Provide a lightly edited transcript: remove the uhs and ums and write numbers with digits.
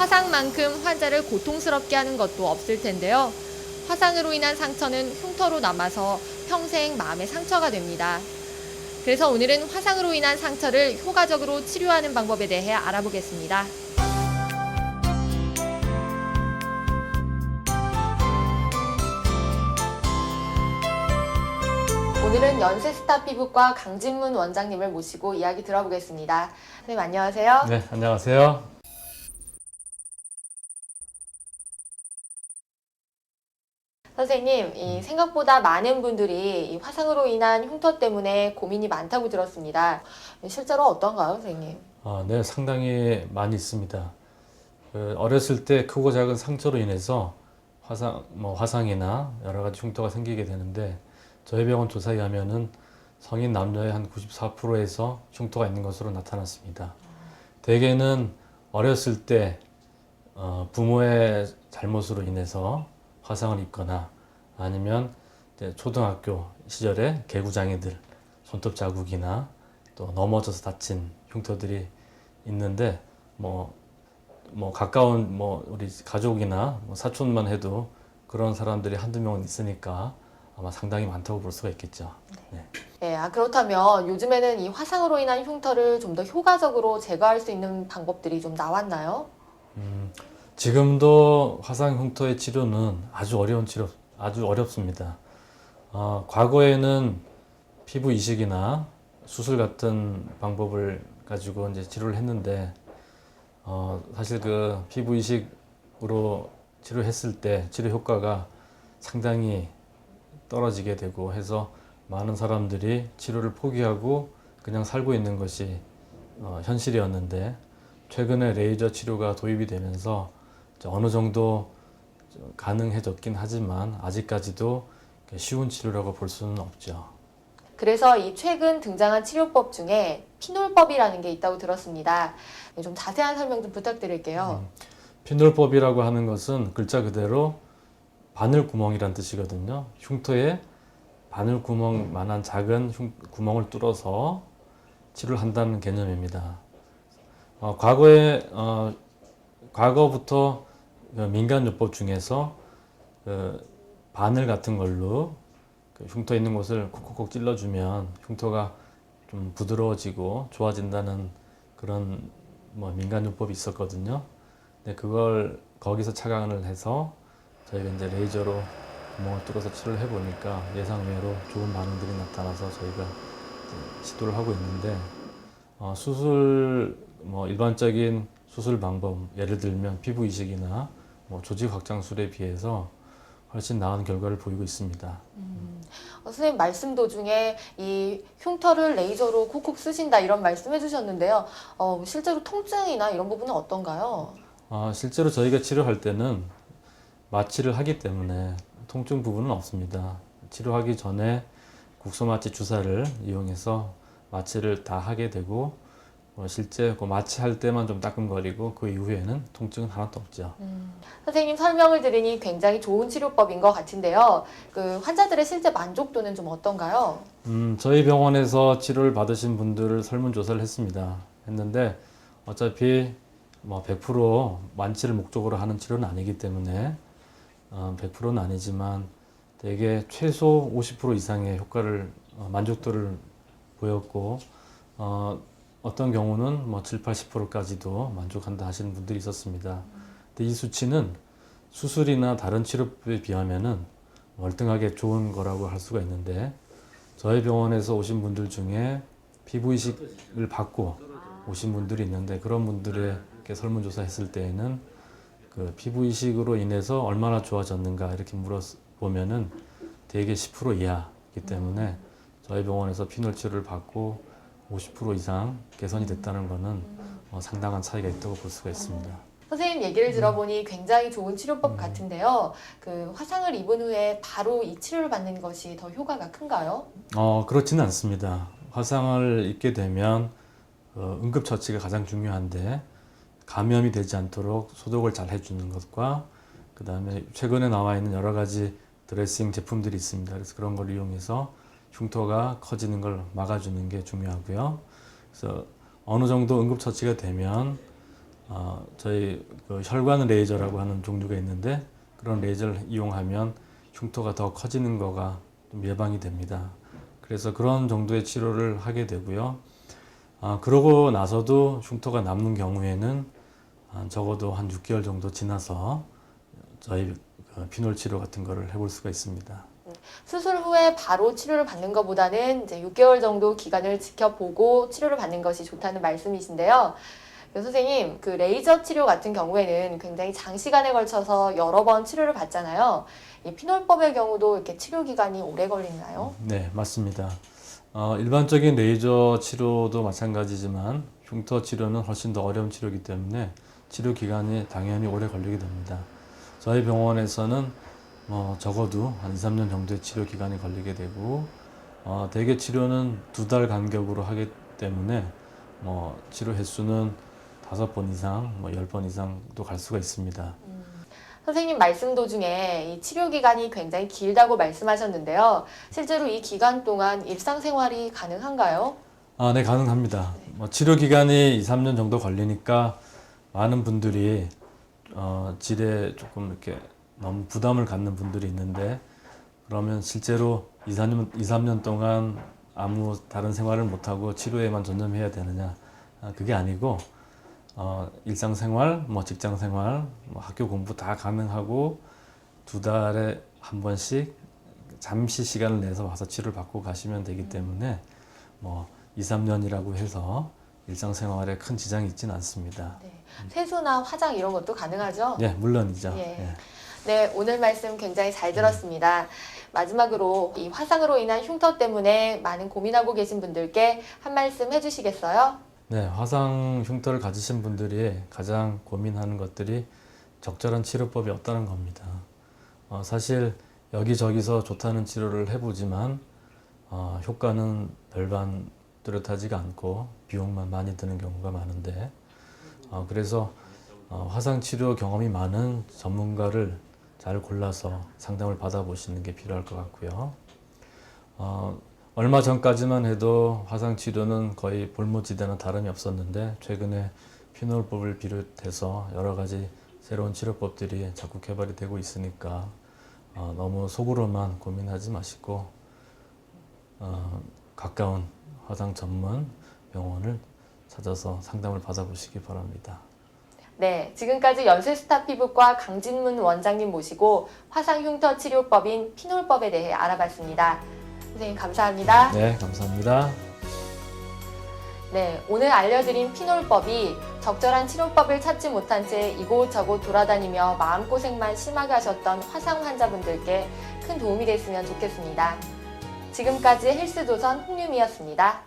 화상만큼 환자를 고통스럽게 하는 것도 없을 텐데요. 화상으로 인한 상처는 흉터로 남아서 평생 마음의 상처가 됩니다. 그래서 오늘은 화상으로 인한 상처를 효과적으로 치료하는 방법에 대해 알아보겠습니다. 오늘은 연세스타 피부과 강진문 원장님을 모시고 이야기 들어보겠습니다. 선생님 안녕하세요. 네, 안녕하세요. 선생님, 생각보다 많은 분들이 이 화상으로 인한 흉터 때문에 고민이 많다고 들었습니다. 실제로 어떤가요, 선생님? 네, 상당히 많이 있습니다. 어렸을 때 크고 작은 상처로 인해서 화상이나 여러 가지 흉터가 생기게 되는데 저희 병원 조사에 하면은 성인 남녀의 한 94%에서 흉터가 있는 것으로 나타났습니다. 대개는 어렸을 때 부모의 잘못으로 인해서 화상을 입거나 아니면 이제 초등학교 시절에 개구장이들 손톱 자국이나 또 넘어져서 다친 흉터들이 있는데 가까운 우리 가족이나 사촌만 해도 그런 사람들이 한두 명은 있으니까 아마 상당히 많다고 볼 수가 있겠죠. 네. 네, 그렇다면 요즘에는 이 화상으로 인한 흉터를 좀 더 효과적으로 제거할 수 있는 방법들이 좀 나왔나요? 지금도 화상 흉터의 치료는 아주 어렵습니다. 과거에는 피부 이식이나 수술 같은 방법을 가지고 이제 치료를 했는데, 사실 그 피부 이식으로 치료했을 때 치료 효과가 상당히 떨어지게 되고 해서 많은 사람들이 치료를 포기하고 그냥 살고 있는 것이 현실이었는데, 최근에 레이저 치료가 도입이 되면서 어느 정도 가능해졌긴 하지만 아직까지도 쉬운 치료라고 볼 수는 없죠. 그래서 이 최근 등장한 치료법 중에 피놀법이라는 게 있다고 들었습니다. 좀 자세한 설명 좀 부탁드릴게요. 피놀법이라고 하는 것은 글자 그대로 바늘구멍이란 뜻이거든요. 흉터에 바늘구멍만한 작은 구멍을 뚫어서 치료를 한다는 개념입니다. 과거부터 민간요법 중에서 바늘 같은 걸로 흉터 있는 곳을 콕콕콕 찔러주면 흉터가 좀 부드러워지고 좋아진다는 그런 민간요법이 있었거든요. 근데 그걸 거기서 착안을 해서 저희가 이제 레이저로 구멍을 뚫어서 치료를 해보니까 예상외로 좋은 반응들이 나타나서 저희가 시도를 하고 있는데, 일반적인 수술 방법, 예를 들면 피부 이식이나 조직 확장술에 비해서 훨씬 나은 결과를 보이고 있습니다. 선생님 말씀 도중에 이 흉터를 레이저로 콕콕 쓰신다 이런 말씀 해주셨는데요. 실제로 통증이나 이런 부분은 어떤가요? 실제로 저희가 치료할 때는 마취를 하기 때문에 통증 부분은 없습니다. 치료하기 전에 국소마취 주사를 이용해서 마취를 다 하게 되고, 실제 마취할 때만 좀 따끔거리고 그 이후에는 통증은 하나도 없죠. 선생님 설명을 들으니 굉장히 좋은 치료법인 것 같은데요. 그 환자들의 실제 만족도는 좀 어떤가요? 저희 병원에서 치료를 받으신 분들을 설문조사를 했는데 어차피 100% 완치를 목적으로 하는 치료는 아니기 때문에 100%는 아니지만 대개 최소 50% 이상의 효과를 만족도를 보였고, 어떤 경우는 7, 80%까지도 만족한다 하시는 분들이 있었습니다. 근데 이 수치는 수술이나 다른 치료법에 비하면은 월등하게 좋은 거라고 할 수가 있는데, 저희 병원에서 오신 분들 중에 피부 이식을 받고 오신 분들이 있는데, 그런 분들에게 설문조사 했을 때에는 그 피부 이식으로 인해서 얼마나 좋아졌는가 이렇게 물어보면은 대개 10% 이하이기 때문에 저희 병원에서 피놀 치료를 받고 50% 이상 개선이 됐다는 것은 상당한 차이가 있다고 볼 수가 있습니다. 선생님 얘기를 들어보니 굉장히 좋은 치료법 같은데요. 그 화상을 입은 후에 바로 이 치료를 받는 것이 더 효과가 큰가요? 그렇지는 않습니다. 화상을 입게 되면 응급처치가 가장 중요한데, 감염이 되지 않도록 소독을 잘 해주는 것과 그 다음에 최근에 나와 있는 여러 가지 드레싱 제품들이 있습니다. 그래서 그런 걸 이용해서 흉터가 커지는 걸 막아주는 게 중요하고요. 그래서 어느 정도 응급처치가 되면 저희 그 혈관 레이저라고 하는 종류가 있는데 그런 레이저를 이용하면 흉터가 더 커지는 거가 좀 예방이 됩니다. 그래서 그런 정도의 치료를 하게 되고요. 그러고 나서도 흉터가 남는 경우에는 적어도 한 6개월 정도 지나서 저희 그 피놀 치료 같은 거를 해볼 수가 있습니다. 수술 후에 바로 치료를 받는 것보다는 이제 6개월 정도 기간을 지켜보고 치료를 받는 것이 좋다는 말씀이신데요. 선생님, 그 레이저 치료 같은 경우에는 굉장히 장시간에 걸쳐서 여러 번 치료를 받잖아요. 이 피놀법의 경우도 이렇게 치료 기간이 오래 걸리나요? 네, 맞습니다. 일반적인 레이저 치료도 마찬가지지만 흉터 치료는 훨씬 더 어려운 치료이기 때문에 치료 기간이 당연히 오래 걸리게 됩니다. 저희 병원에서는 적어도 한 2, 3년 정도의 치료 기간이 걸리게 되고 대개 치료는 2달 간격으로 하기 때문에 치료 횟수는 5번 이상, 10번 이상도 갈 수가 있습니다. 선생님 말씀 도중에 이 치료 기간이 굉장히 길다고 말씀하셨는데요. 실제로 이 기간 동안 일상생활이 가능한가요? 네, 가능합니다. 치료 기간이 2, 3년 정도 걸리니까 많은 분들이 질에 조금 이렇게 너무 부담을 갖는 분들이 있는데 그러면 실제로 2, 3년 동안 아무 다른 생활을 못하고 치료에만 전념해야 되느냐? 그게 아니고 일상생활, 직장생활, 학교 공부 다 가능하고 2달에 한 번씩 잠시 시간을 내서 와서 치료를 받고 가시면 되기 때문에 2, 3년이라고 해서 일상생활에 큰 지장이 있지는 않습니다. 네. 세수나 화장 이런 것도 가능하죠? 네, 물론이죠. 예. 예. 네, 오늘 말씀 굉장히 잘 들었습니다. 마지막으로 이 화상으로 인한 흉터 때문에 많은 고민하고 계신 분들께 한 말씀 해주시겠어요? 네, 화상 흉터를 가지신 분들이 가장 고민하는 것들이 적절한 치료법이 없다는 겁니다. 사실 여기저기서 좋다는 치료를 해보지만 효과는 별반 뚜렷하지가 않고 비용만 많이 드는 경우가 많은데 그래서 화상 치료 경험이 많은 전문가를 잘 골라서 상담을 받아보시는 게 필요할 것 같고요. 얼마 전까지만 해도 화상 치료는 거의 볼모지대나 다름이 없었는데 최근에 피놀법을 비롯해서 여러 가지 새로운 치료법들이 자꾸 개발이 되고 있으니까 너무 속으로만 고민하지 마시고 가까운 화상 전문 병원을 찾아서 상담을 받아보시기 바랍니다. 네, 지금까지 연세스타 피부과 강진문 원장님 모시고 화상 흉터 치료법인 피놀법에 대해 알아봤습니다. 선생님 감사합니다. 네, 감사합니다. 네, 오늘 알려드린 피놀법이 적절한 치료법을 찾지 못한 채 이곳저곳 돌아다니며 마음고생만 심하게 하셨던 화상 환자분들께 큰 도움이 됐으면 좋겠습니다. 지금까지 헬스조선 홍유미였습니다.